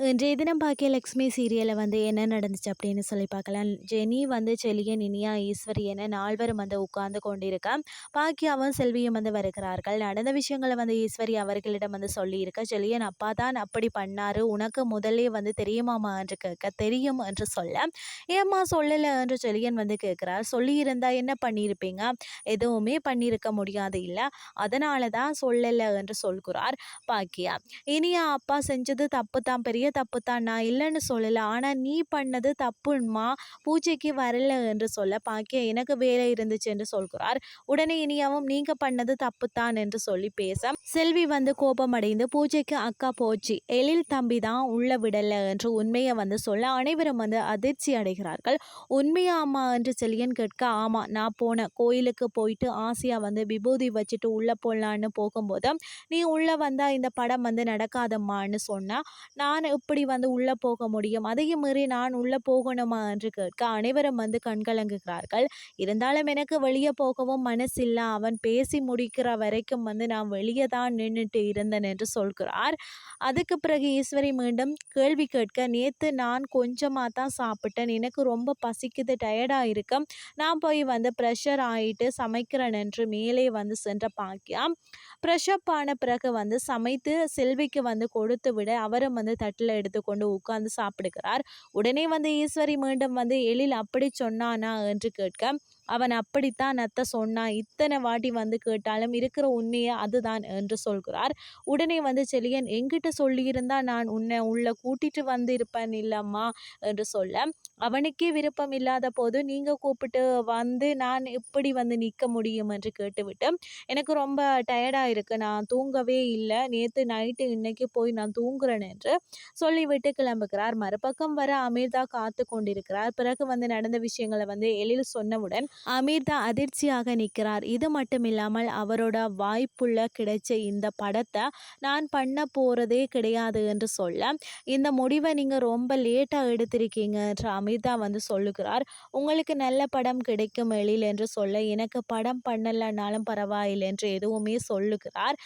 இன்றைய தினம் பாக்கியலட்சுமி சீரியல்ல என்ன நடந்துச்சு அப்படின்னு சொல்லி பார்க்கலாம். ஜெனி செலியன், இனியா, ஈஸ்வரி என நால்வரும் உட்கார்ந்து கொண்டிருக்க, பாக்கியாவும் செல்வியும் வருகிறார்கள். நடந்த விஷயங்களை ஈஸ்வரி அவர்களிடம் சொல்லியிருக்க, செலியன் அப்பா தான் அப்படி பண்ணாரு, உனக்கு முதல்லே தெரியுமாமா என்று கேட்க, தெரியும் என்று சொல்ல, ஏம்மா சொல்லலை என்று செலியன் கேட்கிறார். சொல்லியிருந்தா என்ன பண்ணியிருப்பீங்க? எதுவுமே பண்ணியிருக்க முடியாது இல்லை, அதனால தான் சொல்லலை என்று சொல்கிறார் பாக்கியா. இனியா அப்பா செஞ்சது தப்பு தான், பெரிய தப்பு தான், நான் இல்லைன்னு சொல்லலை, ஆனால் நீ பண்ணது தப்புமா, பூஜைக்கு வரல என்று சொல்ல பாக்கியா எனக்கு வேலை இருந்துச்சு என்று சொல்கிறார். உடனே இனியாவும் நீங்க பண்ணது தப்பு தான் என்று சொல்லி பேச செல்வி கோபமடைந்து பூஜைக்கு அக்கா போச்சு, எழில் தம்பி தான் உள்ள விடல என்று உண்மையை சொல்ல அனைவரும் அதிர்ச்சி அடைகிறார்கள். உண்மையா அம்மா என்று செல்லியன் கேட்க, ஆமா நான் போனேன், கோயிலுக்கு போயிட்டு ஆசையா விபூதி வச்சுட்டு உள்ள போடலான்னு போகும்போது நீ உள்ள வந்தா இந்த படம் நடக்காதம்மான்னு சொன்னா, நான் இப்படி உள்ள போக முடியும், அதையும் மீறி நான் உள்ள போகணுமா என்று கேட்க அனைவரும் கண்கலங்குகிறார்கள். இருந்தாலும் எனக்கு வெளியே போகவும் மனசில்லை, அவன் பேசி முடிக்கிற வரைக்கும் நான் வெளியே தான் நின்றுட்டு இருந்தேன் என்று சொல்கிறார். அதுக்கு பிறகு ஈஸ்வரி மீண்டும் கேள்வி கேட்க, நேத்து நான் கொஞ்சமாக தான் சாப்பிட்டேன், எனக்கு ரொம்ப பசிக்குது, டயர்டாக இருக்கும், நான் போய் ப்ரெஷர் ஆகிட்டு சமைக்கிறேன் என்று மேலே சென்ற பாக்கியா ப்ரெஷப் ஆன பிறகு சமைத்து செல்விக்கு கொடுத்து விட அவரும் தட்டில் எடுத்துக்கொண்டு உட்கார்ந்து சாப்பிடுகிறார். உடனே ஈஸ்வரி மீண்டும் எழில் அப்படி சொன்னானா என்று கேட்க, அவன் அப்படித்தான் அத்தை சொன்னான், இத்தனை வாட்டி கேட்டாலும் இருக்கிற உண்மையை அதுதான் என்று சொல்கிறார். உடனே செலியன் என்கிட்ட சொல்லியிருந்தா நான் உன்னை உள்ள கூட்டிட்டு இருப்பேன் இல்லம்மா என்று சொல்ல, அவனுக்கே விருப்பம் இல்லாத போது நீங்க கூப்பிட்டு நான் எப்படி நிற்க முடியும் என்று கேட்டுவிட்டு, எனக்கு ரொம்ப டயர்டாக இருக்கு, நான் தூங்கவே இல்லை, நேற்று நைட்டு இன்னைக்கு போய் நான் தூங்குறேன் என்று சொல்லிவிட்டு கிளம்புகிறார். மறுபக்கம் வர அமீர்தா காத்து கொண்டிருக்கிறார். பிறகு நடந்த விஷயங்களை எழில் சொன்னவுடன் அமீர்தா அதிர்ச்சியாக நிற்கிறார். இது மட்டும் இல்லாமல் அவரோட வாய்ப்புள்ள கிடைச்ச இந்த படத்தை நான் பண்ண போறதே கிடையாது என்று சொல்ல, இந்த முடிவை நீங்க ரொம்ப லேட்டா எடுத்திருக்கீங்க என்று அமீர்தா சொல்லுகிறார். உங்களுக்கு நல்ல படம் கிடைக்கும் எழில் என்று சொல்ல, எனக்கு படம் பண்ணலனாலும் பரவாயில்லை என்று எதுவுமே சொல்லுகிறார்.